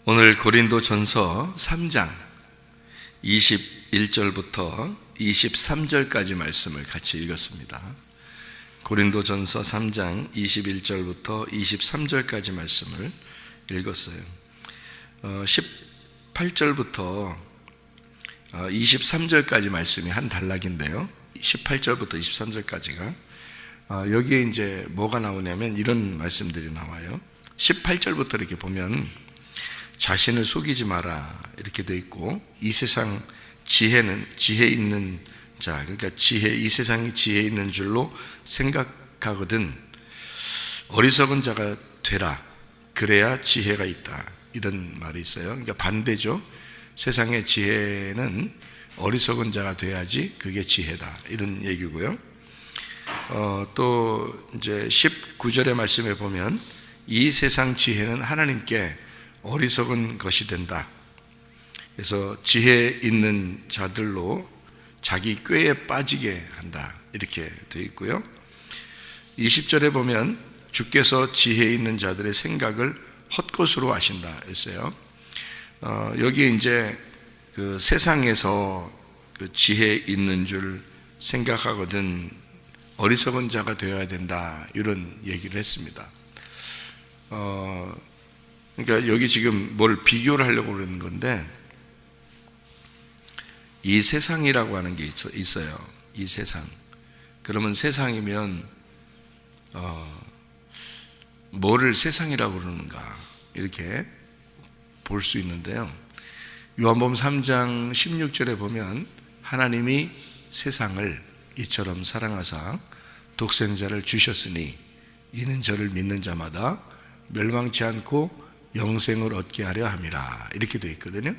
오늘 고린도전서 3장 21절부터 23절까지 말씀을 같이 읽었습니다. 고린도전서 3장 21절부터 23절까지 말씀을 읽었어요. 18절부터 23절까지 말씀이 한 단락인데요. 18절부터 23절까지가 여기에 이제 뭐가 나오냐면 이런 말씀들이 나와요. 18절부터 이렇게 보면 자신을 속이지 마라 이렇게 돼 있고, 이 세상 지혜는 지혜 있는 자, 그러니까 이 세상이 지혜 있는 줄로 생각하거든 어리석은 자가 되라, 그래야 지혜가 있다, 이런 말이 있어요. 그러니까 반대죠. 세상의 지혜는 어리석은 자가 돼야지 그게 지혜다, 이런 얘기고요. 또 이제 19절의 말씀에 보면 이 세상 지혜는 하나님께 어리석은 것이 된다. 그래서 지혜 있는 자들로 자기 꾀에 빠지게 한다, 이렇게 되어 있고요. 20절에 보면 주께서 지혜 있는 자들의 생각을 헛것으로 하신다 했어요. 여기에 이제 그 세상에서 그 지혜 있는 줄 생각하거든 어리석은 자가 되어야 된다, 이런 얘기를 했습니다. 그러니까 여기 지금 뭘 비교를 하려고 그러는 건데, 이 세상이라고 하는 게 있어요. 이 세상. 그러면 세상이면 뭐를 세상이라고 그러는가, 이렇게 볼 수 있는데요. 요한복음 3장 16절에 보면 하나님이 세상을 이처럼 사랑하사 독생자를 주셨으니 이는 저를 믿는 자마다 멸망치 않고 영생을 얻게 하려 함이라, 이렇게 되어 있거든요.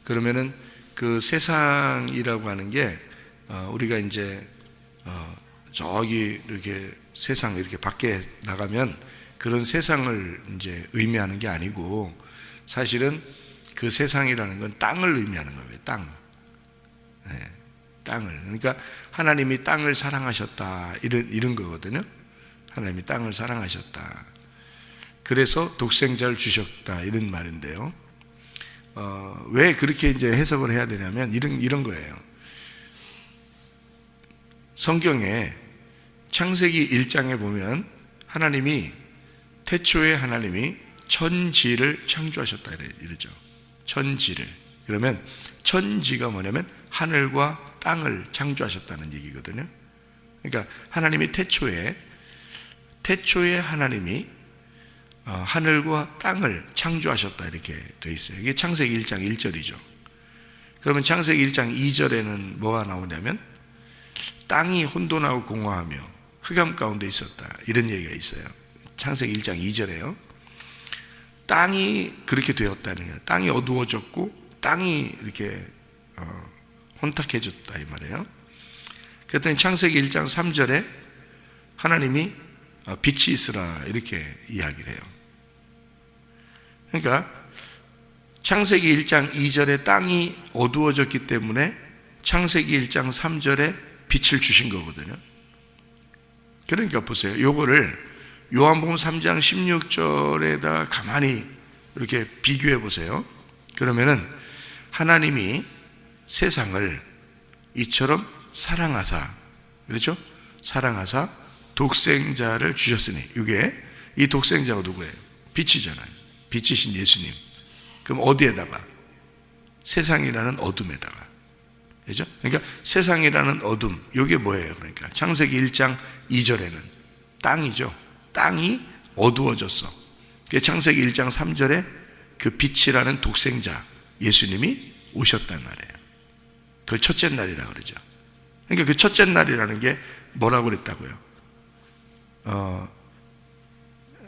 그러면은 그 세상이라고 하는 게 우리가 이제 저기 이렇게 세상 이렇게 밖에 나가면 그런 세상을 이제 의미하는 게 아니고, 사실은 그 세상이라는 건 땅을 의미하는 거예요. 땅. 네, 땅을. 그러니까 하나님이 땅을 사랑하셨다, 이런 거거든요. 하나님이 땅을 사랑하셨다. 그래서 독생자를 주셨다, 이런 말인데요. 왜 그렇게 이제 해석을 해야 되냐면 이런 거예요. 성경에 창세기 1장에 보면 하나님이 태초에 하나님이 천지를 창조하셨다 이러죠. 천지를. 그러면 천지가 뭐냐면 하늘과 땅을 창조하셨다는 얘기거든요. 그러니까 하나님이 태초에 하나님이 하늘과 땅을 창조하셨다, 이렇게 되어 있어요. 이게 창세기 1장 1절이죠. 그러면 창세기 1장 2절에는 뭐가 나오냐면 땅이 혼돈하고 공허하며 흑암 가운데 있었다, 이런 얘기가 있어요. 창세기 1장 2절에요. 땅이 그렇게 되었다는 거예요. 땅이 어두워졌고 땅이 이렇게 혼탁해졌다, 이 말이에요. 그랬더니 창세기 1장 3절에 하나님이 빛이 있으라, 이렇게 이야기를 해요. 그러니까 창세기 1장 2절에 땅이 어두워졌기 때문에 창세기 1장 3절에 빛을 주신 거거든요. 그러니까 보세요. 요거를 요한복음 3장 16절에다 가만히 이렇게 비교해 보세요. 그러면은 하나님이 세상을 이처럼 사랑하사, 그렇죠? 사랑하사 독생자를 주셨으니, 이게 이 독생자가 누구예요? 빛이잖아요. 빛이신 예수님. 그럼 어디에다가? 세상이라는 어둠에다가, 그렇죠? 그러니까 세상이라는 어둠, 이게 뭐예요? 그러니까 창세기 1장 2절에는 땅이죠. 땅이 어두워졌어. 창세기 1장 3절에 그 빛이라는 독생자 예수님이 오셨단 말이에요. 그 첫째 날이라 그러죠. 그러니까 그 첫째 날이라는 게 뭐라고 그랬다고요?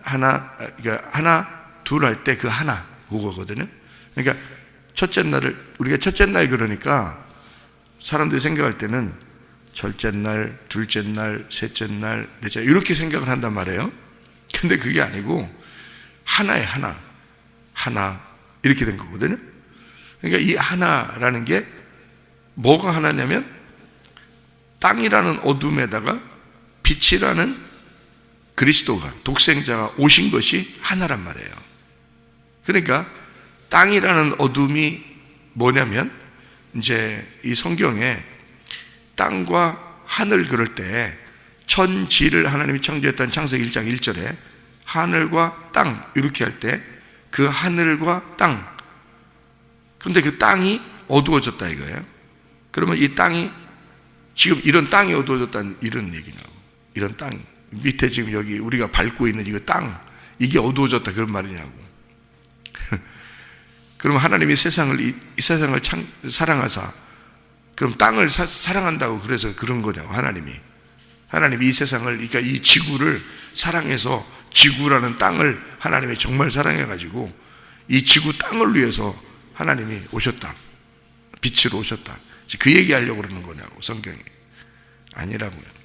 하나 둘 할 때 그 하나, 그거거든요. 그러니까 첫째 날을, 우리가 첫째 날 그러니까 사람들이 생각할 때는 첫째 날, 둘째 날, 셋째 날, 넷째 날 이렇게 생각을 한단 말이에요. 근데 그게 아니고 하나에 하나 이렇게 된 거거든요. 그러니까 이 하나라는 게 뭐가 하나냐면 땅이라는 어둠에다가 빛이라는 그리스도가, 독생자가 오신 것이 하나란 말이에요. 그러니까 땅이라는 어둠이 뭐냐면, 이제 이 성경에 땅과 하늘 그럴 때 천지를 하나님이 창조했다는 창세기 1장 1절에 하늘과 땅 이렇게 할 때 그 하늘과 땅, 그런데 그 땅이 어두워졌다 이거예요. 그러면 이 땅이 지금 이런 땅이 어두워졌다는 이런 얘기냐고. 이런 땅 밑에 지금 여기 우리가 밟고 있는 이거 땅, 이게 어두워졌다 그런 말이냐고. 그럼 하나님이 이 세상을 사랑하사 그럼 땅을 사랑한다고 그래서 그런 거냐고. 하나님이 이 세상을, 그러니까 이 지구를 사랑해서 지구라는 땅을 하나님이 정말 사랑해가지고 이 지구 땅을 위해서 하나님이 오셨다, 빛으로 오셨다, 그 얘기하려고 그러는 거냐고. 성경이 아니라고요.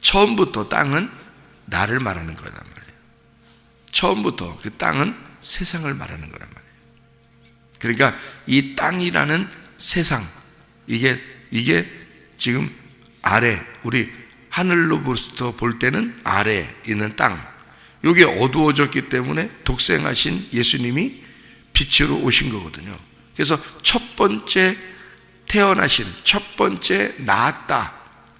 처음부터 땅은 나를 말하는 거란 말이에요. 처음부터 그 땅은 세상을 말하는 거란 말이에요. 그러니까 이 땅이라는 세상, 이게 지금 아래, 우리 하늘로부터 볼 때는 아래 있는 땅, 이게 어두워졌기 때문에 독생하신 예수님이 빛으로 오신 거거든요. 그래서 첫 번째 태어나신, 첫 번째 낳았다,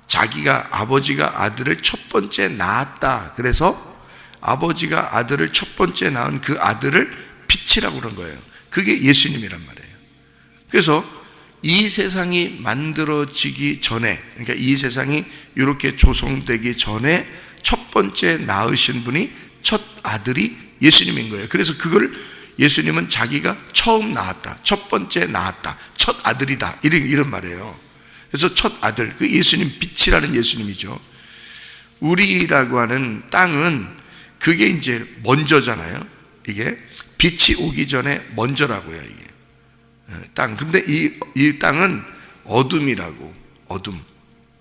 자기가 아버지가 아들을 첫 번째 낳았다, 그래서 아버지가 아들을 첫 번째 낳은 그 아들을 빛이라고 그런 거예요. 그게 예수님이란 말이에요. 그래서 이 세상이 만들어지기 전에, 그러니까 이 세상이 이렇게 조성되기 전에 첫 번째 낳으신 분이 첫 아들이 예수님인 거예요. 그래서 그걸 예수님은 자기가 처음 낳았다, 첫 번째 낳았다, 첫 아들이다, 이런 말이에요. 그래서 첫 아들, 그 예수님, 빛이라는 예수님이죠. 우리라고 하는 땅은 그게 이제 먼저잖아요. 이게 빛이 오기 전에 먼저라고요, 이게 땅. 근데 이 땅은 어둠이라고, 어둠.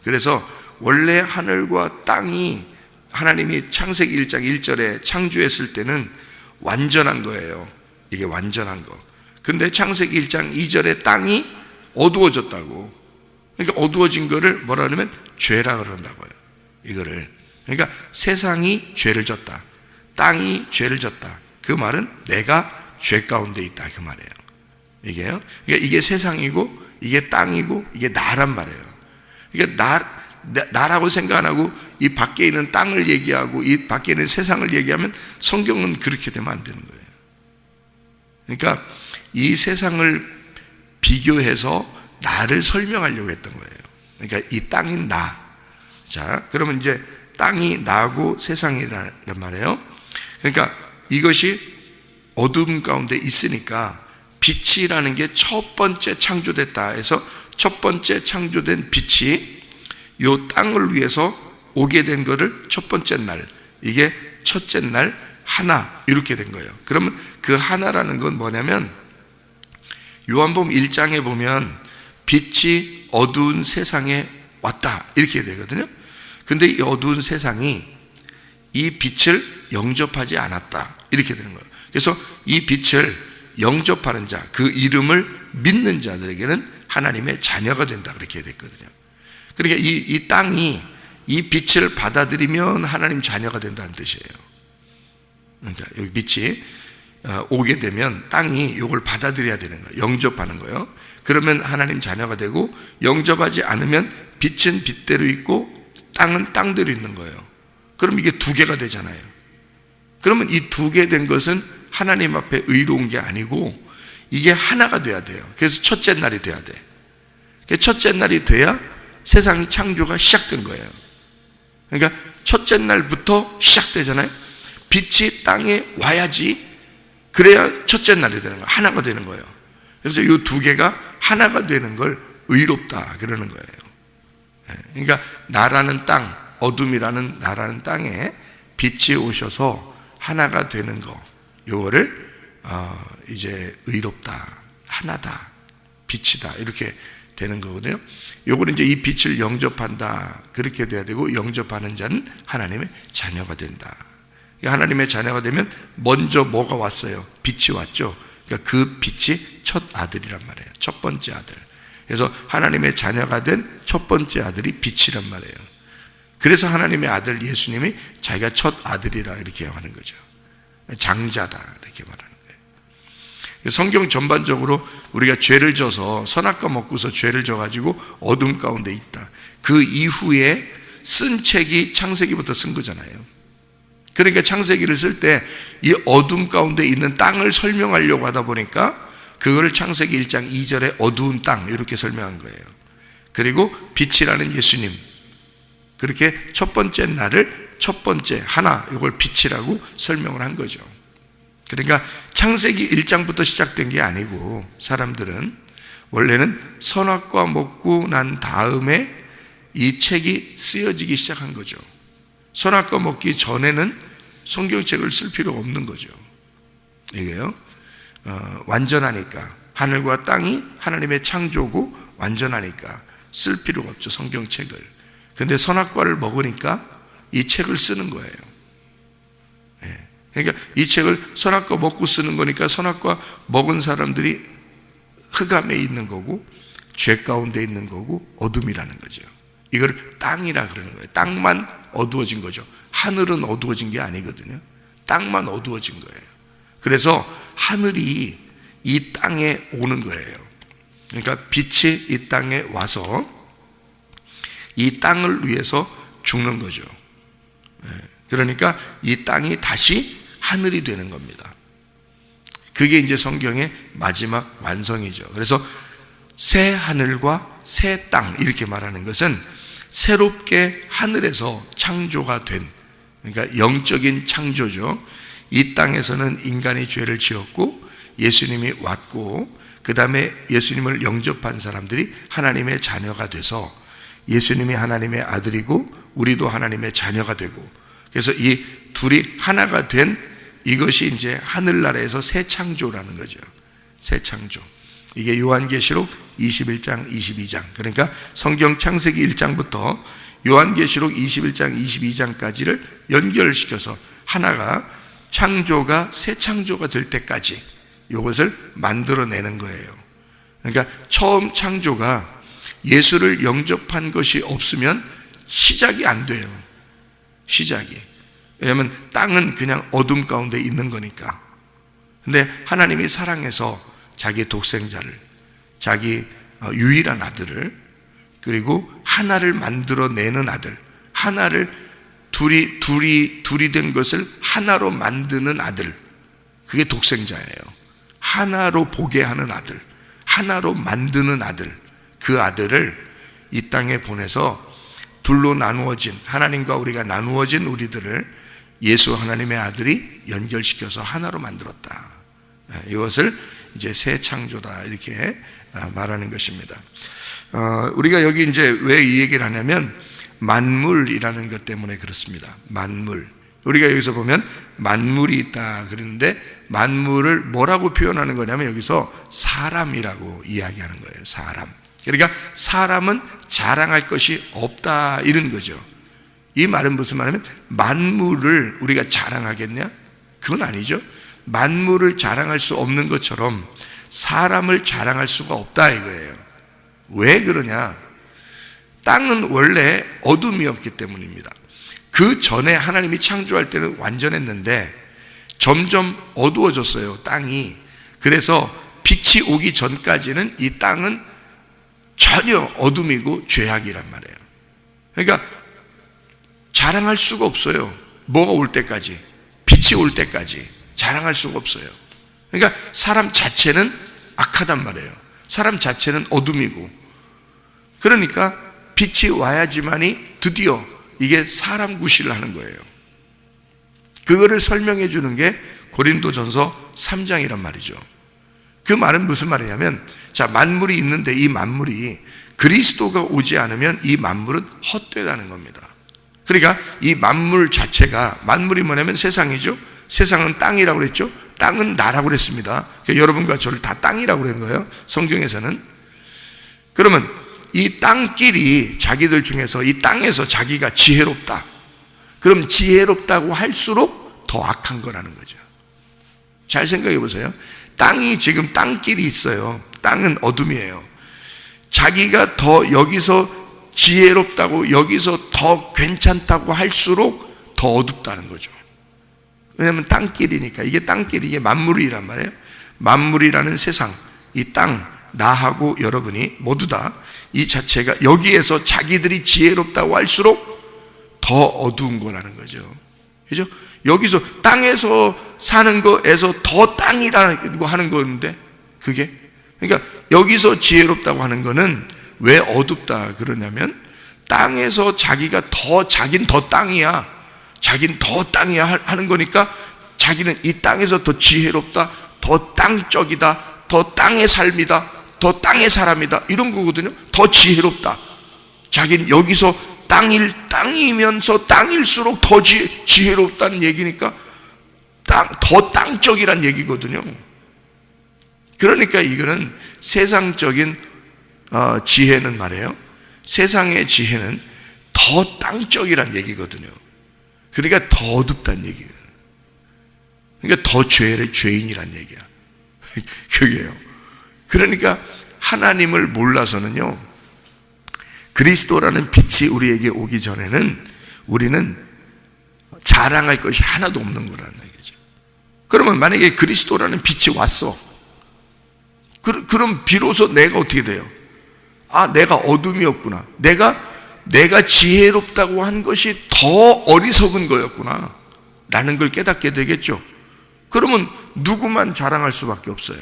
그래서 원래 하늘과 땅이 하나님이 창세기 1장 1절에 창조했을 때는 완전한 거예요. 이게 완전한 거. 근데 창세기 1장 2절에 땅이 어두워졌다고. 그러니까 어두워진 거를 뭐라 그러면 죄라 그런다고요. 이거를. 그러니까 세상이 죄를 졌다, 땅이 죄를 졌다. 그 말은 내가 죄 가운데 있다, 그 말이에요. 이게요. 그러니까 이게 세상이고 이게 땅이고 이게 나란 말이에요. 그러니까 나라고 생각 안 하고 이 밖에 있는 땅을 얘기하고 이 밖에 있는 세상을 얘기하면 성경은 그렇게 되면 안 되는 거예요. 그러니까 이 세상을 비교해서 나를 설명하려고 했던 거예요. 그러니까 이 땅인 나. 자, 그러면 이제 땅이 나고 세상이란 말이에요. 그러니까 이것이 어둠 가운데 있으니까 빛이라는 게 첫 번째 창조됐다 해서 첫 번째 창조된 빛이 이 땅을 위해서 오게 된 거를 첫 번째 날, 이게 첫째 날 하나, 이렇게 된 거예요. 그러면 그 하나라는 건 뭐냐면 요한복음 1장에 보면 빛이 어두운 세상에 왔다, 이렇게 되거든요. 근데 이 어두운 세상이 이 빛을 영접하지 않았다, 이렇게 되는 거예요. 그래서 이 빛을 영접하는 자, 그 이름을 믿는 자들에게는 하나님의 자녀가 된다, 그렇게 됐거든요. 그러니까 이 땅이 이 빛을 받아들이면 하나님 자녀가 된다는 뜻이에요. 그러니까 여기 빛이 오게 되면 땅이 이걸 받아들여야 되는 거예요. 영접하는 거예요. 그러면 하나님 자녀가 되고, 영접하지 않으면 빛은 빛대로 있고 땅은 땅대로 있는 거예요. 그럼 이게 두 개가 되잖아요. 그러면 이 두 개 된 것은 하나님 앞에 의로운 게 아니고 이게 하나가 돼야 돼요. 그래서 첫째 날이 돼야 돼. 첫째 날이 돼야 세상의 창조가 시작된 거예요. 그러니까 첫째 날부터 시작되잖아요. 빛이 땅에 와야지, 그래야 첫째 날이 되는 거예요. 하나가 되는 거예요. 그래서 이 두 개가 하나가 되는 걸 의롭다 그러는 거예요. 그러니까 나라는 땅, 어둠이라는 나라는 땅에 빛이 오셔서 하나가 되는 거, 요거를 이제 의롭다, 하나다, 빛이다, 이렇게 되는 거거든요. 요거는 이제 이 빛을 영접한다, 그렇게 돼야 되고, 영접하는 자는 하나님의 자녀가 된다. 하나님의 자녀가 되면 먼저 뭐가 왔어요? 빛이 왔죠. 그러니까 그 빛이 첫 아들이란 말이에요. 첫 번째 아들. 그래서 하나님의 자녀가 된 첫 번째 아들이 빛이란 말이에요. 그래서 하나님의 아들 예수님이 자기가 첫 아들이라 이렇게 하는 거죠. 장자다, 이렇게 말하는 거예요. 성경 전반적으로 우리가 죄를 져서 선악과 먹고서 죄를 져가지고 어둠 가운데 있다. 그 이후에 쓴 책이 창세기부터 쓴 거잖아요. 그러니까 창세기를 쓸 때 이 어둠 가운데 있는 땅을 설명하려고 하다 보니까 그걸 창세기 1장 2절에 어두운 땅 이렇게 설명한 거예요. 그리고 빛이라는 예수님, 그렇게 첫 번째 날을 첫 번째 하나, 이걸 빛이라고 설명을 한 거죠. 그러니까 창세기 1장부터 시작된 게 아니고 사람들은 원래는 선악과 먹고 난 다음에 이 책이 쓰여지기 시작한 거죠. 선악과 먹기 전에는 성경책을 쓸 필요가 없는 거죠. 이게요, 완전하니까, 하늘과 땅이 하나님의 창조고 완전하니까 쓸 필요가 없죠, 성경책을. 근데 선악과를 먹으니까 이 책을 쓰는 거예요. 그러니까 이 책을 선악과 먹고 쓰는 거니까 선악과 먹은 사람들이 흑암에 있는 거고 죄 가운데 있는 거고 어둠이라는 거죠. 이걸 땅이라 그러는 거예요. 땅만 어두워진 거죠. 하늘은 어두워진 게 아니거든요. 땅만 어두워진 거예요. 그래서 하늘이 이 땅에 오는 거예요. 그러니까 빛이 이 땅에 와서 이 땅을 위해서 죽는 거죠. 그러니까 이 땅이 다시 하늘이 되는 겁니다. 그게 이제 성경의 마지막 완성이죠. 그래서 새 하늘과 새 땅 이렇게 말하는 것은 새롭게 하늘에서 창조가 된, 그러니까 영적인 창조죠. 이 땅에서는 인간이 죄를 지었고 예수님이 왔고 그 다음에 예수님을 영접한 사람들이 하나님의 자녀가 돼서 예수님이 하나님의 아들이고 우리도 하나님의 자녀가 되고, 그래서 이 둘이 하나가 된 이것이 이제 하늘나라에서 새 창조라는 거죠. 새 창조. 이게 요한계시록 21장 22장, 그러니까 성경 창세기 1장부터 요한계시록 21장 22장까지를 연결시켜서 하나가 창조가 새 창조가 될 때까지 이것을 만들어내는 거예요. 그러니까 처음 창조가 예수를 영접한 것이 없으면 시작이 안 돼요. 시작이. 왜냐하면 땅은 그냥 어둠 가운데 있는 거니까. 근데 하나님이 사랑해서 자기 독생자를, 자기 유일한 아들을, 그리고 하나를 만들어내는 아들, 하나를 둘이 된 것을 하나로 만드는 아들, 그게 독생자예요. 하나로 보게 하는 아들, 하나로 만드는 아들, 그 아들을 이 땅에 보내서 둘로 나누어진, 하나님과 우리가 나누어진 우리들을 예수 하나님의 아들이 연결시켜서 하나로 만들었다. 이것을 이제 새 창조다 이렇게 말하는 것입니다. 우리가 여기 이제 왜 이 얘기를 하냐면 만물이라는 것 때문에 그렇습니다. 만물. 우리가 여기서 보면 만물이 있다 그러는데 만물을 뭐라고 표현하는 거냐면 여기서 사람이라고 이야기하는 거예요. 사람. 그러니까 사람은 자랑할 것이 없다 이런 거죠. 이 말은 무슨 말이냐면 만물을 우리가 자랑하겠냐? 그건 아니죠. 만물을 자랑할 수 없는 것처럼 사람을 자랑할 수가 없다 이거예요. 왜 그러냐? 땅은 원래 어둠이었기 때문입니다. 그 전에 하나님이 창조할 때는 완전했는데 점점 어두워졌어요, 땅이. 그래서 빛이 오기 전까지는 이 땅은 전혀 어둠이고 죄악이란 말이에요. 그러니까 자랑할 수가 없어요. 뭐가 올 때까지, 빛이 올 때까지 자랑할 수가 없어요. 그러니까 사람 자체는 악하단 말이에요. 사람 자체는 어둠이고, 그러니까 빛이 와야지만이 드디어 이게 사람 구실을 하는 거예요. 그거를 설명해 주는 게 고린도전서 3장이란 말이죠. 그 말은 무슨 말이냐면, 자, 만물이 있는데 이 만물이 그리스도가 오지 않으면 이 만물은 헛되다는 겁니다. 그러니까 이 만물 자체가, 만물이 뭐냐면 세상이죠. 세상은 땅이라고 그랬죠. 땅은 나라고 그랬습니다. 그러니까 여러분과 저를 다 땅이라고 그런 거예요, 성경에서는. 그러면 이 땅끼리 자기들 중에서 이 땅에서 자기가 지혜롭다, 그럼 지혜롭다고 할수록 더 악한 거라는 거죠. 잘 생각해 보세요. 땅이 지금 땅끼리 있어요. 땅은 어둠이에요. 자기가 더 여기서 지혜롭다고, 여기서 더 괜찮다고 할수록 더 어둡다는 거죠. 왜냐하면 땅끼리니까. 이게 땅끼리, 이게 만물이란 말이에요. 만물이라는 세상, 이 땅, 나하고 여러분이 모두 다 이 자체가 여기에서 자기들이 지혜롭다고 할수록 더 어두운 거라는 거죠. 그죠? 여기서 땅에서 사는 거에서 더 땅이라고 하는 건데, 그게 그러니까 여기서 지혜롭다고 하는 거는 왜 어둡다 그러냐면, 땅에서 자기가 자긴 더 땅이야, 자긴 더 땅이야 하는 거니까, 자기는 이 땅에서 더 지혜롭다, 더 땅적이다, 더 땅의 삶이다, 더 땅의 사람이다, 이런 거거든요. 더 지혜롭다. 자기는 여기서 땅이면서 땅일수록 더 지혜롭다는 얘기니까 더 땅적이란 얘기거든요. 그러니까 이거는 세상적인 지혜는 말이에요, 세상의 지혜는 더 땅적이란 얘기거든요. 그러니까 더 어둡다는 얘기예요. 그러니까 더 죄인이란 얘기야. 그게요. 그러니까 하나님을 몰라서는요, 그리스도라는 빛이 우리에게 오기 전에는 우리는 자랑할 것이 하나도 없는 거라는 얘기죠. 그러면 만약에 그리스도라는 빛이 왔어, 그럼 비로소 내가 어떻게 돼요? 아, 내가 어둠이었구나, 내가 지혜롭다고 한 것이 더 어리석은 거였구나 라는 걸 깨닫게 되겠죠. 그러면 누구만 자랑할 수밖에 없어요?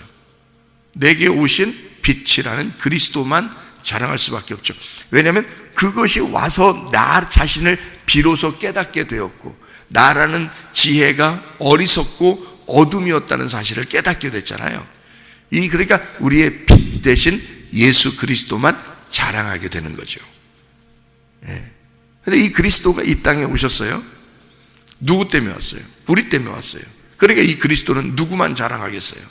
내게 오신 빛이라는 그리스도만 자랑할 수밖에 없죠. 왜냐하면 그것이 와서 나 자신을 비로소 깨닫게 되었고, 나라는 지혜가 어리석고 어둠이었다는 사실을 깨닫게 됐잖아요. 그러니까 우리의 빛 대신 예수 그리스도만 자랑하게 되는 거죠. 그런데 이 그리스도가 이 땅에 오셨어요. 누구 때문에 왔어요? 우리 때문에 왔어요. 그러니까 이 그리스도는 누구만 자랑하겠어요?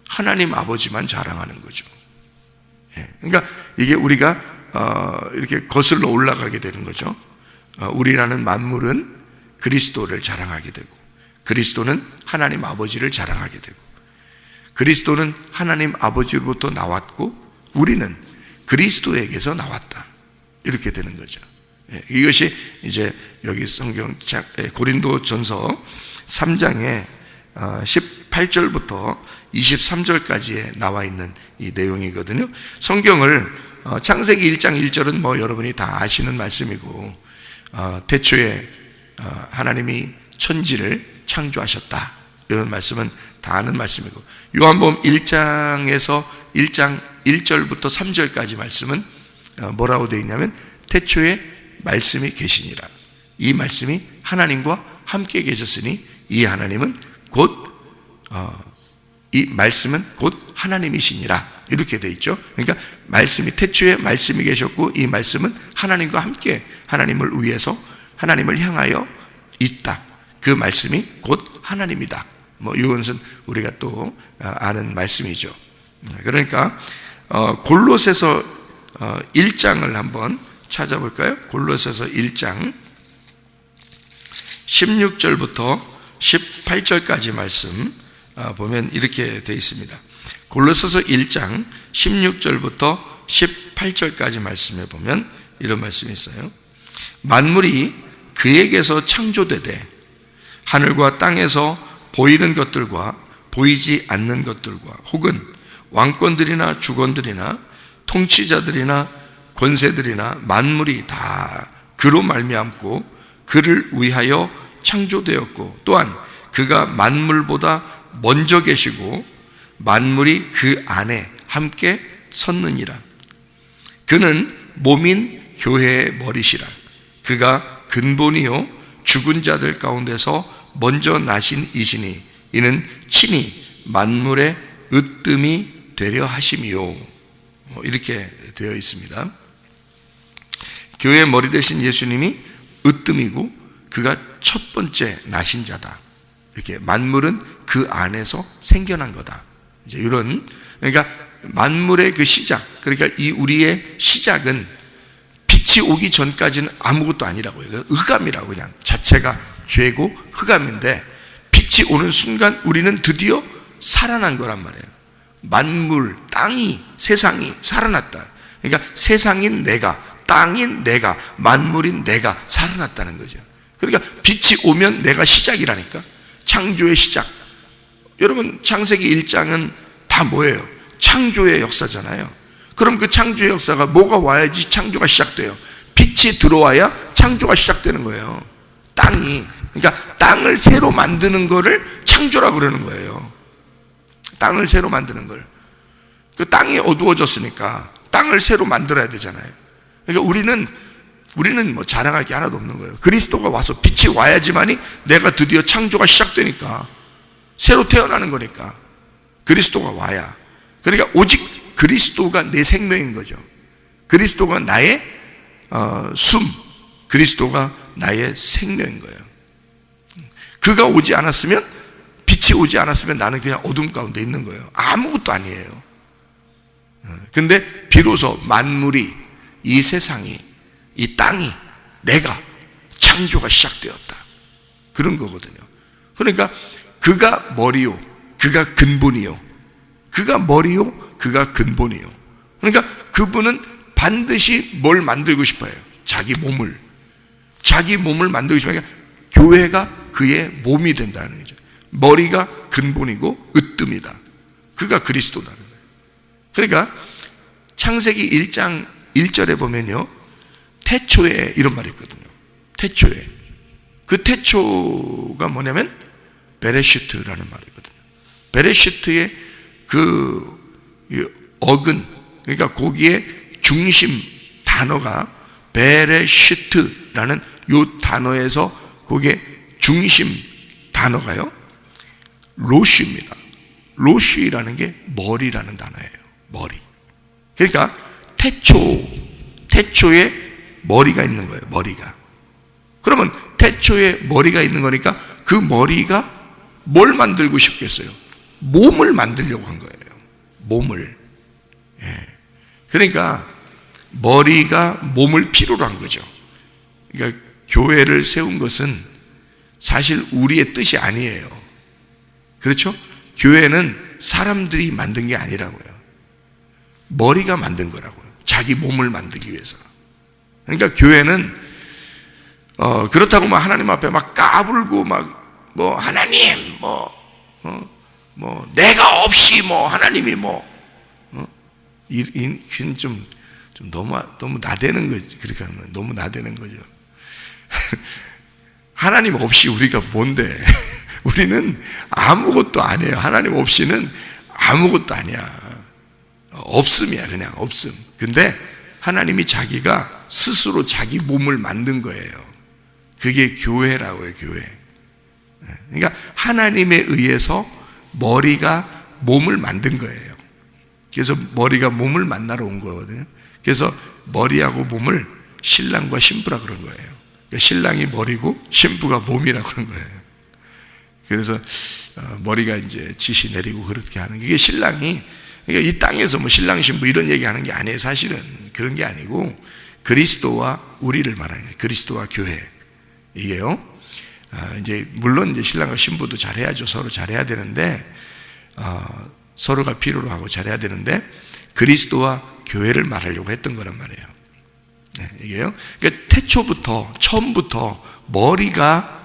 하나님 아버지만 자랑하는 거죠. 그러니까 이게 우리가 이렇게 거슬러 올라가게 되는 거죠. 우리라는 만물은 그리스도를 자랑하게 되고, 그리스도는 하나님 아버지를 자랑하게 되고, 그리스도는 하나님 아버지로부터 나왔고 우리는 그리스도에게서 나왔다, 이렇게 되는 거죠. 이것이 이제 여기 성경 고린도전서 3장에 18절부터 23절까지에 나와 있는 이 내용이거든요. 성경을 창세기 1장 1절은 뭐 여러분이 다 아시는 말씀이고, 태초에 하나님이 천지를 창조하셨다, 이런 말씀은 다 아는 말씀이고, 요한복음 1장에서 1장 1절부터 3절까지 말씀은 뭐라고 되어 있냐면, 태초에 말씀이 계시니라, 이 말씀이 하나님과 함께 계셨으니 이 하나님은 이 말씀은 곧 하나님이시니라, 이렇게 되어 있죠. 그러니까 말씀이, 태초에 말씀이 계셨고 이 말씀은 하나님과 함께 하나님을 위해서 하나님을 향하여 있다, 그 말씀이 곧 하나님이다, 뭐 이것은 우리가 또 아는 말씀이죠. 그러니까 골로새서 1장을 한번 찾아볼까요? 골로새서 1장 16절부터 18절까지 말씀 보면 이렇게 되어 있습니다. 골로새서 1장 16절부터 18절까지 말씀에 보면 이런 말씀이 있어요. 만물이 그에게서 창조되되 하늘과 땅에서 보이는 것들과 보이지 않는 것들과 혹은 왕권들이나 주권들이나 통치자들이나 권세들이나 만물이 다 그로 말미암고 그를 위하여 창조되었고, 또한 그가 만물보다 먼저 계시고 만물이 그 안에 함께 섰느니라. 그는 몸인 교회의 머리시라. 그가 근본이요 죽은 자들 가운데서 먼저 나신 이시니 이는 친히 만물의 으뜸이 되려 하심이요, 이렇게 되어 있습니다. 교회의 머리 되신 예수님이 으뜸이고 그가 첫 번째 나신 자다, 이렇게 만물은 그 안에서 생겨난 거다, 이제 이런, 그러니까 만물의 그 시작, 그러니까 이 우리의 시작은 빛이 오기 전까지는 아무것도 아니라고요. 흑암이라고, 그냥 자체가 죄고 흑암인데 빛이 오는 순간 우리는 드디어 살아난 거란 말이에요. 만물, 땅이, 세상이 살아났다. 그러니까 세상인 내가, 땅인 내가, 만물인 내가 살아났다는 거죠. 그러니까 빛이 오면 내가 시작이라니까. 창조의 시작, 여러분, 창세기 1장은 다 뭐예요? 창조의 역사잖아요. 그럼 그 창조의 역사가 뭐가 와야지 창조가 시작돼요? 빛이 들어와야 창조가 시작되는 거예요. 땅이. 그러니까 땅을 새로 만드는 거를 창조라고 그러는 거예요. 땅을 새로 만드는 걸. 그 땅이 어두워졌으니까 땅을 새로 만들어야 되잖아요. 그러니까 우리는 뭐 자랑할 게 하나도 없는 거예요. 그리스도가 와서 빛이 와야지만이 내가 드디어 창조가 시작되니까, 새로 태어나는 거니까 그리스도가 와야. 그러니까 오직 그리스도가 내 생명인 거죠. 그리스도가 나의 숨, 그리스도가 나의 생명인 거예요. 그가 오지 않았으면, 빛이 오지 않았으면 나는 그냥 어둠 가운데 있는 거예요. 아무것도 아니에요. 근데 비로소 만물이, 이 세상이, 이 땅이, 내가 창조가 시작되었다, 그런 거거든요. 그러니까 그가 머리요, 그가 근본이요. 그가 머리요, 그가 근본이요. 그러니까 그분은 반드시 뭘 만들고 싶어요? 자기 몸을 만들고 싶어요. 그러니까 교회가 그의 몸이 된다는 거죠. 머리가 근본이고 으뜸이다. 그가 그리스도라는 거예요. 그러니까 창세기 1장 1절에 보면요, 태초에 이런 말이 있거든요. 태초에. 그 태초가 뭐냐면 베레시트라는 말이거든요. 베레시트의 그 어근, 그러니까 거기에 중심 단어가 베레시트라는 요 단어에서 거기에 중심 단어가요, 로쉬입니다. 로쉬라는 게 머리라는 단어예요. 머리. 그러니까 태초에 머리가 있는 거예요. 머리가. 그러면 태초에 머리가 있는 거니까 그 머리가 뭘 만들고 싶겠어요? 몸을 만들려고 한 거예요. 몸을. 예. 그러니까 머리가 몸을 필요로 한 거죠. 그러니까 교회를 세운 것은 사실 우리의 뜻이 아니에요. 그렇죠? 교회는 사람들이 만든 게 아니라고요. 머리가 만든 거라고요. 자기 몸을 만들기 위해서. 그러니까 교회는 그렇다고 막 하나님 앞에 막 까불고 막 뭐 하나님 뭐 내가 없이 뭐 하나님이 이건 좀 너무 나대는 거지. 그렇게 하는 거예요. 너무 나대는 거죠. 하나님 없이 우리가 뭔데? 우리는 아무것도 아니에요. 하나님 없이는 아무것도 아니야. 없음이야. 그냥 없음. 근데 하나님이 자기가 스스로 자기 몸을 만든 거예요. 그게 교회라고요. 교회. 그러니까 하나님에 의해서 머리가 몸을 만든 거예요. 그래서 머리가 몸을 만나러 온 거거든요. 그래서 머리하고 몸을 신랑과 신부라 그런 거예요. 그러니까 신랑이 머리고 신부가 몸이라 그런 거예요. 그래서 머리가 이제 지시 내리고 그렇게 하는 게, 신랑이, 그러니까 이 땅에서 뭐 신랑 신부 이런 얘기하는 게 아니에요. 사실은 그런 게 아니고 그리스도와 우리를 말하는 거예요. 그리스도와 교회. 이게요. 이제 물론 이제 신랑과 신부도 잘해야죠. 서로 잘해야 되는데 서로가 필요로 하고 잘해야 되는데 그리스도와 교회를 말하려고 했던 거란 말이에요. 네, 이게요. 그러니까 태초부터, 처음부터 머리가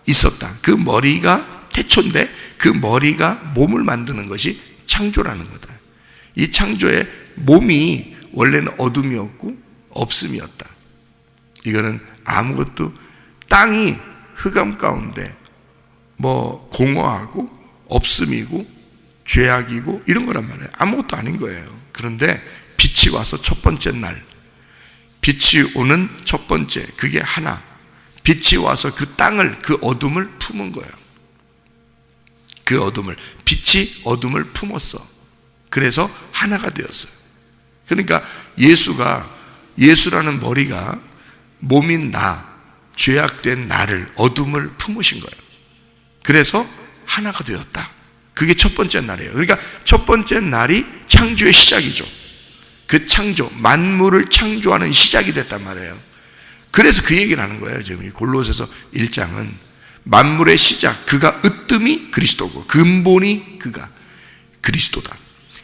있었다. 그 머리가 태초인데 그 머리가 몸을 만드는 것이 창조라는 거다. 이 창조의 몸이 원래는 어둠이었고 없음이었다. 이거는 아무것도, 땅이 흑암 가운데 뭐 공허하고 없음이고 죄악이고 이런 거란 말이에요. 아무것도 아닌 거예요. 그런데 빛이 와서 첫 번째 날, 빛이 오는 첫 번째, 그게 하나, 빛이 와서 그 땅을, 그 어둠을 품은 거예요. 그 어둠을, 빛이 어둠을 품었어. 그래서 하나가 되었어요. 그러니까 예수라는 머리가 몸인 나, 죄악된 나를, 어둠을 품으신 거예요. 그래서 하나가 되었다. 그게 첫 번째 날이에요. 그러니까 첫 번째 날이 창조의 시작이죠. 그 창조, 만물을 창조하는 시작이 됐단 말이에요. 그래서 그 얘기를 하는 거예요. 지금 골로새서 1장은 만물의 시작, 그가 으뜸이 그리스도고 근본이 그가 그리스도다.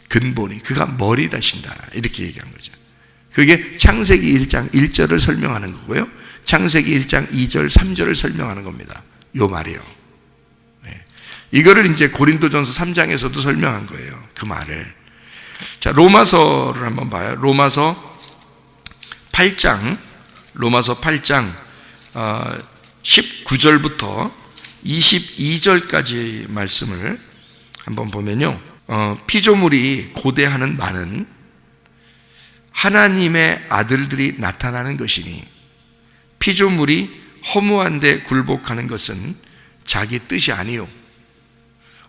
근본이 그가 머리 다신다. 이렇게 얘기한 거죠. 그게 창세기 1장 1절을 설명하는 거고요. 창세기 1장 2절 3절을 설명하는 겁니다. 요 말이요. 네. 이거를 이제 고린도전서 3장에서도 설명한 거예요. 그 말을. 자, 로마서를 한번 봐요. 로마서 8장 19절부터 22절까지 말씀을 한번 보면요, 피조물이 고대하는 바는 하나님의 아들들이 나타나는 것이니 피조물이 허무한데 굴복하는 것은 자기 뜻이 아니요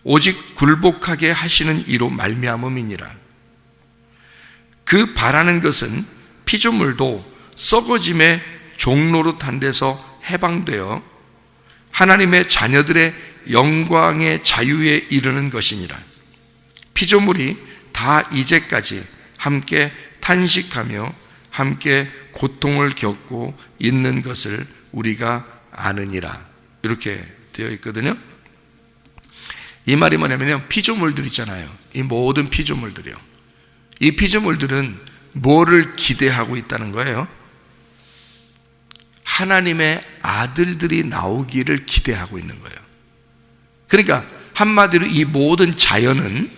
오직 굴복하게 하시는 이로 말미암음이니라. 그 바라는 것은 피조물도 썩어짐의 종노릇한 데서 해방되어 하나님의 자녀들의 영광의 자유에 이르는 것이니라. 피조물이 다 이제까지 함께 탄식하며 함께 고통을 겪고 있는 것을 우리가 아느니라. 이렇게 되어 있거든요. 이 말이 뭐냐면요, 피조물들 있잖아요. 이 모든 피조물들이요. 이 피조물들은 뭐를 기대하고 있다는 거예요? 하나님의 아들들이 나오기를 기대하고 있는 거예요. 그러니까 한마디로 이 모든 자연은,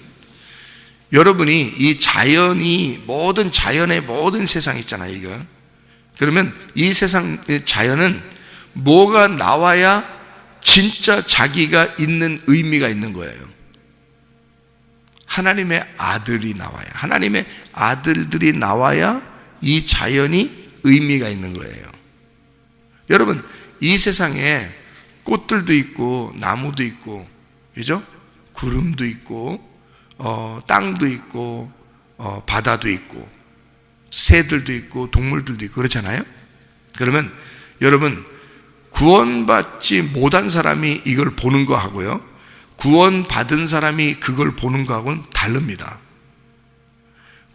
여러분이 이 자연이 모든 자연의 모든 세상 있잖아요, 이거. 그러면 이 세상 자연은 뭐가 나와야 진짜 자기가 있는 의미가 있는 거예요. 하나님의 아들이 나와야, 하나님의 아들들이 나와야 이 자연이 의미가 있는 거예요. 여러분, 이 세상에 꽃들도 있고 나무도 있고, 그죠? 구름도 있고 땅도 있고 바다도 있고 새들도 있고 동물들도 있고 그렇잖아요. 그러면 여러분, 구원받지 못한 사람이 이걸 보는 거하고요, 구원받은 사람이 그걸 보는 거하고는 다릅니다.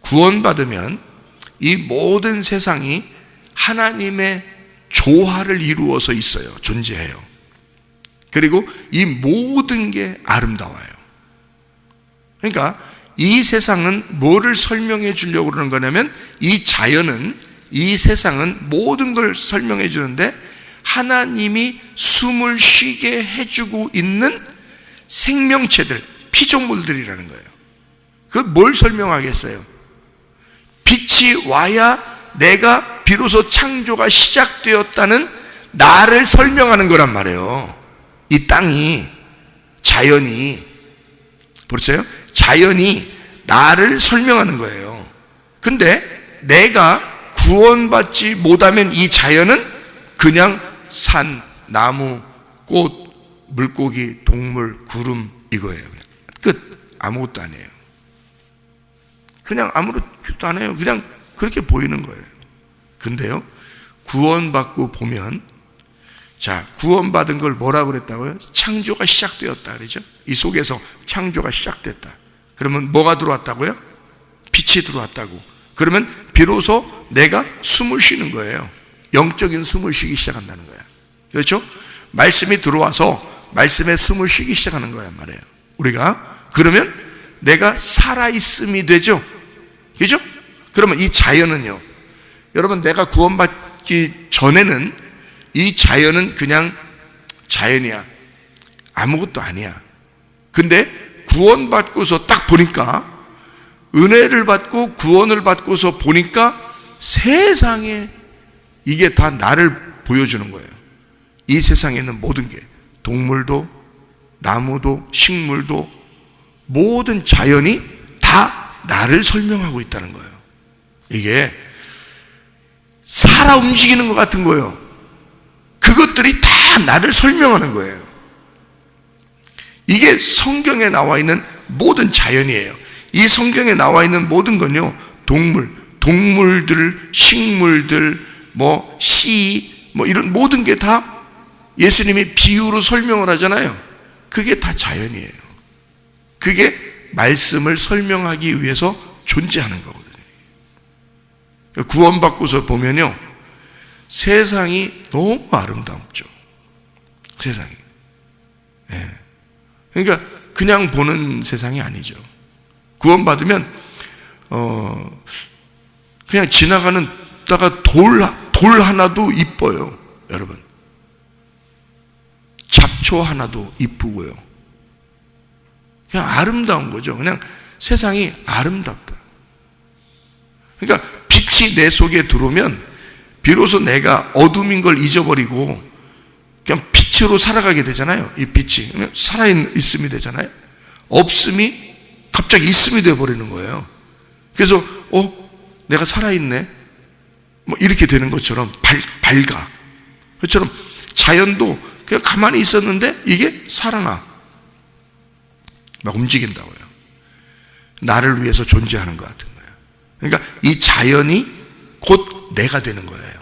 구원받으면 이 모든 세상이 하나님의 조화를 이루어서 있어요. 존재해요. 그리고 이 모든 게 아름다워요. 그러니까 이 세상은 뭐를 설명해 주려고 그러는 거냐면, 이 자연은, 이 세상은 모든 걸 설명해 주는데 하나님이 숨을 쉬게 해주고 있는 생명체들, 피조물들이라는 거예요. 그걸 뭘 설명하겠어요? 빛이 와야 내가 비로소 창조가 시작되었다는 나를 설명하는 거란 말이에요. 이 땅이, 자연이, 보세요. 자연이 나를 설명하는 거예요. 근데 내가 구원받지 못하면 이 자연은 그냥 산, 나무, 꽃, 물고기, 동물, 구름, 이거예요. 끝. 아무것도 아니에요. 그냥 아무것도 안 해요. 그냥 그렇게 보이는 거예요. 근데요, 구원받고 보면, 자, 구원받은 걸 뭐라고 그랬다고요? 창조가 시작되었다 그러죠? 이 속에서 창조가 시작됐다. 그러면 뭐가 들어왔다고요? 빛이 들어왔다고. 그러면 비로소 내가 숨을 쉬는 거예요. 영적인 숨을 쉬기 시작한다는 거예요. 그렇죠? 말씀이 들어와서 말씀에 숨을 쉬기 시작하는 거란 말이에요. 우리가. 그러면 내가 살아있음이 되죠? 그죠? 그러면 이 자연은요, 여러분, 내가 구원받기 전에는 이 자연은 그냥 자연이야. 아무것도 아니야. 근데 구원받고서 딱 보니까, 은혜를 받고 구원을 받고서 보니까 세상에 이게 다 나를 보여주는 거예요. 이 세상에 있는 모든 게, 동물도 나무도 식물도 모든 자연이 다 나를 설명하고 있다는 거예요. 이게 살아 움직이는 것 같은 거예요. 그것들이 다 나를 설명하는 거예요. 이게 성경에 나와 있는 모든 자연이에요. 이 성경에 나와 있는 모든 건요, 동물들, 식물들, 씨, 이런 모든 게 다 예수님이 비유로 설명을 하잖아요. 그게 다 자연이에요. 그게 말씀을 설명하기 위해서 존재하는 거거든요. 구원받고서 보면요, 세상이 너무 아름답죠. 세상이. 예. 그러니까 그냥 보는 세상이 아니죠. 구원받으면 그냥 지나가는 다가 돌 하나도 이뻐요, 여러분. 잡초 하나도 이쁘고요. 그냥 아름다운 거죠. 그냥 세상이 아름답다. 그러니까 빛이 내 속에 들어오면 비로소 내가 어둠인 걸 잊어버리고 그냥 빛으로 살아가게 되잖아요. 이 빛이 그냥 살아있음이 되잖아요. 없음이 갑자기 있음이 되어버리는 거예요. 그래서 내가 살아있네 뭐 이렇게 되는 것처럼 밝아. 그처럼 자연도 그냥 가만히 있었는데 이게 살아나 막 움직인다고요. 나를 위해서 존재하는 것 같은 거예요. 그러니까 이 자연이 곧 내가 되는 거예요.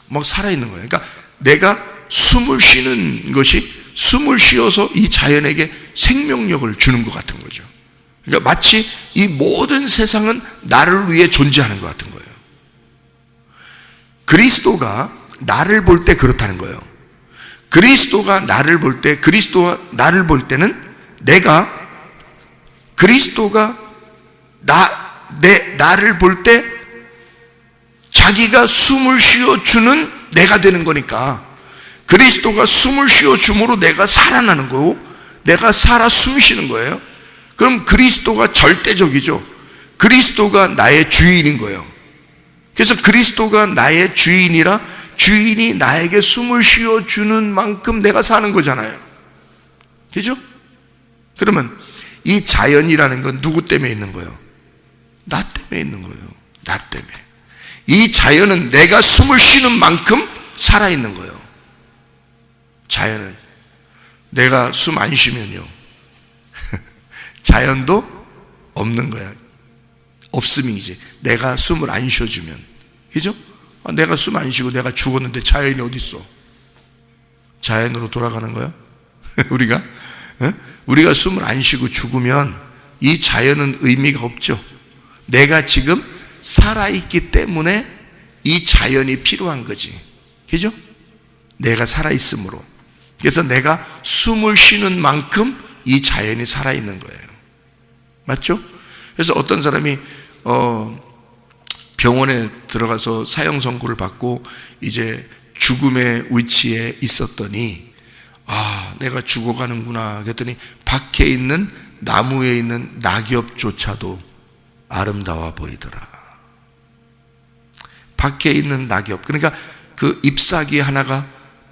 막 살아있는 거예요. 그러니까 내가 숨을 쉬는 것이 숨을 쉬어서 이 자연에게 생명력을 주는 것 같은 거죠. 그러니까 마치 이 모든 세상은 나를 위해 존재하는 것 같은 거예요. 그리스도가 나를 볼 때 그렇다는 거예요. 그리스도가 나를 볼 때, 그리스도가 나를 볼 때는 내가 그리스도가 나를 볼 때 자기가 숨을 쉬어주는 내가 되는 거니까 그리스도가 숨을 쉬어줌으로 내가 살아나는 거고 내가 살아 숨 쉬는 거예요. 그럼 그리스도가 절대적이죠. 그리스도가 나의 주인인 거예요. 그래서 그리스도가 나의 주인이라 주인이 나에게 숨을 쉬어주는 만큼 내가 사는 거잖아요. 그죠? 그러면 이 자연이라는 건 누구 때문에 있는 거예요? 나 때문에 있는 거예요. 나 때문에. 이 자연은 내가 숨을 쉬는 만큼 살아있는 거예요. 자연은 내가 숨 안 쉬면요 자연도 없는 거야. 없음이지. 내가 숨을 안 쉬어주면. 그죠? 내가 숨 안 쉬고 내가 죽었는데 자연이 어디 있어? 자연으로 돌아가는 거야? 우리가 숨을 안 쉬고 죽으면 이 자연은 의미가 없죠. 내가 지금 살아있기 때문에 이 자연이 필요한 거지. 그죠? 내가 살아있으므로. 그래서 내가 숨을 쉬는 만큼 이 자연이 살아있는 거예요. 맞죠? 그래서 어떤 사람이 병원에 들어가서 사형 선고를 받고 이제 죽음의 위치에 있었더니 내가 죽어가는구나 그랬더니 밖에 있는 나무에 있는 낙엽조차도 아름다워 보이더라. 밖에 있는 낙엽, 그러니까 그 잎사귀 하나가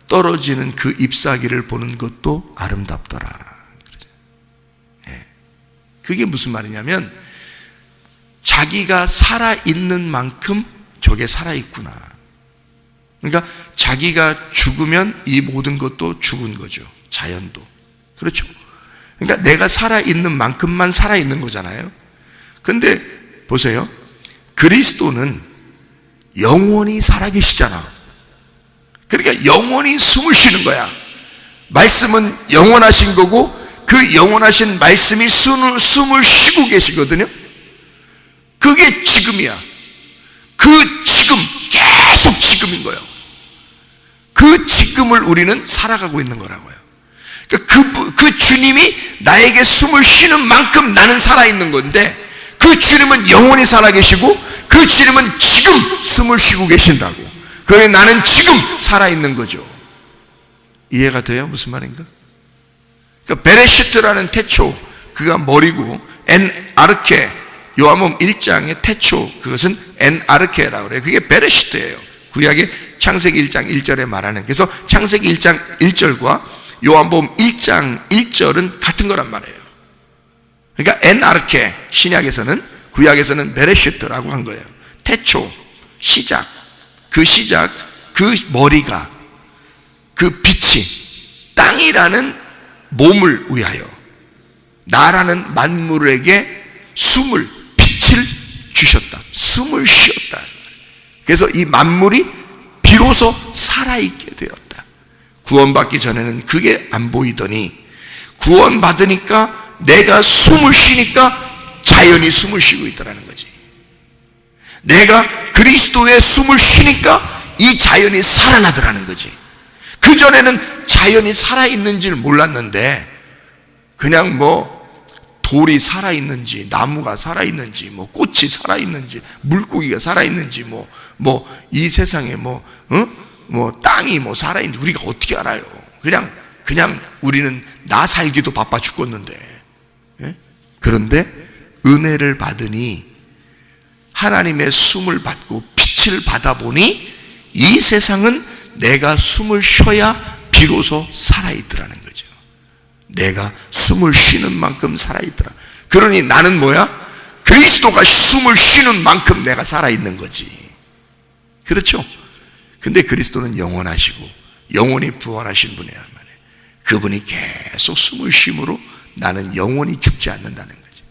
떨어지는 그 잎사귀를 보는 것도 아름답더라. 그게 무슨 말이냐면 자기가 살아있는 만큼 저게 살아있구나. 그러니까 자기가 죽으면 이 모든 것도 죽은 거죠. 자연도. 그렇죠. 그러니까 내가 살아있는 만큼만 살아있는 거잖아요. 근데 보세요. 그리스도는 영원히 살아계시잖아. 그러니까 영원히 숨을 쉬는 거야. 말씀은 영원하신 거고 그 영원하신 말씀이 숨을 쉬고 계시거든요. 그게 지금이야. 그 지금, 계속 지금인 거예요. 그 지금을 우리는 살아가고 있는 거라고요. 그러니까 그 주님이 나에게 숨을 쉬는 만큼 나는 살아있는 건데 그 주님은 영원히 살아계시고 그 주님은 지금 숨을 쉬고 계신다고. 그러니 나는 지금 살아있는 거죠. 이해가 돼요? 무슨 말인가? 그러니까 베레시트라는 태초, 그가 머리고 엔아르케, 요한복음 1장의 태초, 그것은 엔아르케라고 그래요. 그게 베레시트예요. 구약의 창세기 1장 1절에 말하는. 그래서 창세기 1장 1절과 요한복음 1장 1절은 같은 거란 말이에요. 그러니까 엔아르케, 신약에서는, 구약에서는 베레시트라고 한 거예요. 태초, 시작, 그 머리가, 그 빛이 땅이라는 몸을 위하여 나라는 만물에게 숨을, 빛을 주셨다. 숨을 쉬었다. 그래서 이 만물이 비로소 살아있게 되었다. 구원받기 전에는 그게 안 보이더니 구원받으니까 내가 숨을 쉬니까 자연이 숨을 쉬고 있더라는 거지. 내가 그리스도의 숨을 쉬니까 이 자연이 살아나더라는 거지. 그전에는 자연이 살아있는지를 몰랐는데 그냥 돌이 살아있는지, 나무가 살아있는지, 꽃이 살아있는지, 물고기가 살아있는지, 이 세상에 땅이 살아있는지 우리가 어떻게 알아요? 그냥 우리는 나 살기도 바빠 죽겠는데, 그런데 은혜를 받으니 하나님의 숨을 받고 빛을 받아보니 이 세상은 내가 숨을 쉬어야 비로소 살아있더라는 거죠. 내가 숨을 쉬는 만큼 살아있더라. 그러니 나는 뭐야? 그리스도가 숨을 쉬는 만큼 내가 살아있는 거지. 그렇죠? 근데 그리스도는 영원하시고 영원히 부활하신 분이란 말이에요. 그분이 계속 숨을 쉼으로 나는 영원히 죽지 않는다는 거지.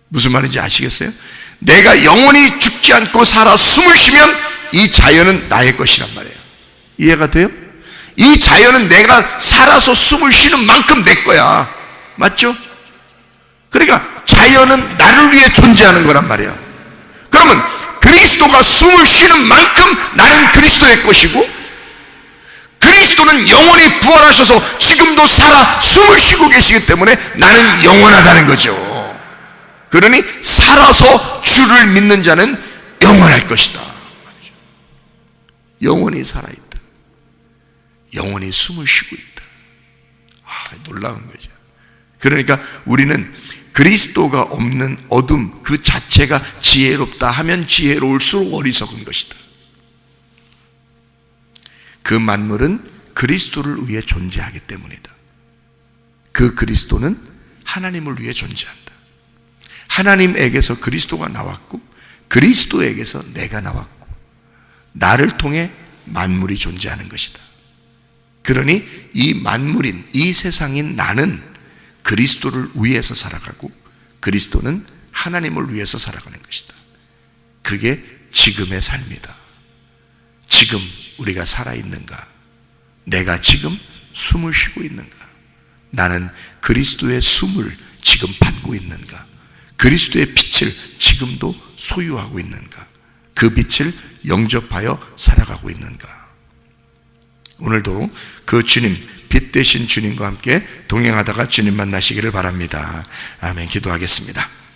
무슨 말인지 아시겠어요? 내가 영원히 죽지 않고 살아 숨을 쉬면 이 자연은 나의 것이란 말이에요. 이해가 돼요? 이 자연은 내가 살아서 숨을 쉬는 만큼 내 거야. 맞죠? 그러니까 자연은 나를 위해 존재하는 거란 말이에요. 그러면 그리스도가 숨을 쉬는 만큼 나는 그리스도의 것이고, 그리스도는 영원히 부활하셔서 지금도 살아 숨을 쉬고 계시기 때문에 나는 영원하다는 거죠. 그러니 살아서 주를 믿는 자는 영원할 것이다. 영원히 살아있다. 영원히 숨을 쉬고 있다. 놀라운 거죠. 그러니까 우리는 그리스도가 없는 어둠 그 자체가 지혜롭다 하면 지혜로울수록 어리석은 것이다. 그 만물은 그리스도를 위해 존재하기 때문이다. 그 그리스도는 하나님을 위해 존재한다. 하나님에게서 그리스도가 나왔고 그리스도에게서 내가 나왔고 나를 통해 만물이 존재하는 것이다. 그러니 이 만물인 이 세상인 나는 그리스도를 위해서 살아가고 그리스도는 하나님을 위해서 살아가는 것이다. 그게 지금의 삶이다. 지금 우리가 살아있는가? 내가 지금 숨을 쉬고 있는가? 나는 그리스도의 숨을 지금 받고 있는가? 그리스도의 빛을 지금도 소유하고 있는가? 그 빛을 영접하여 살아가고 있는가? 오늘도 그 주님, 빛 되신 주님과 함께 동행하다가 주님 만나시기를 바랍니다. 아멘. 기도하겠습니다.